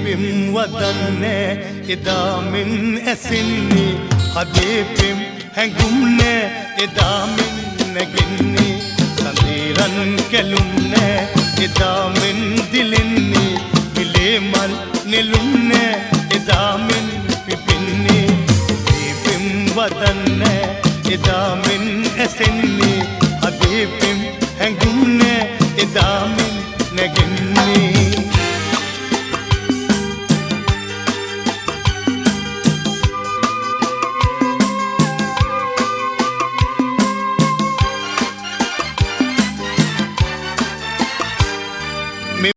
පිම් වදන්නේ එදා මෙන් ඇසෙන්නේ හදේ පිම් හැඟුම්නේ එදා මෙන් නැගෙන්නේ සඳේරන් කැලුම්නේ එදා මෙන් දිලෙන්නේ පිලේ මල් නෙළුම්නේ එදා මෙන් පිපින්නේ පිම් වදන්නේ එදා මෙන් ඇසෙන්නේ හදේ පිම් හැඟුම්නේ එදා මෙන් නැගෙන්නේ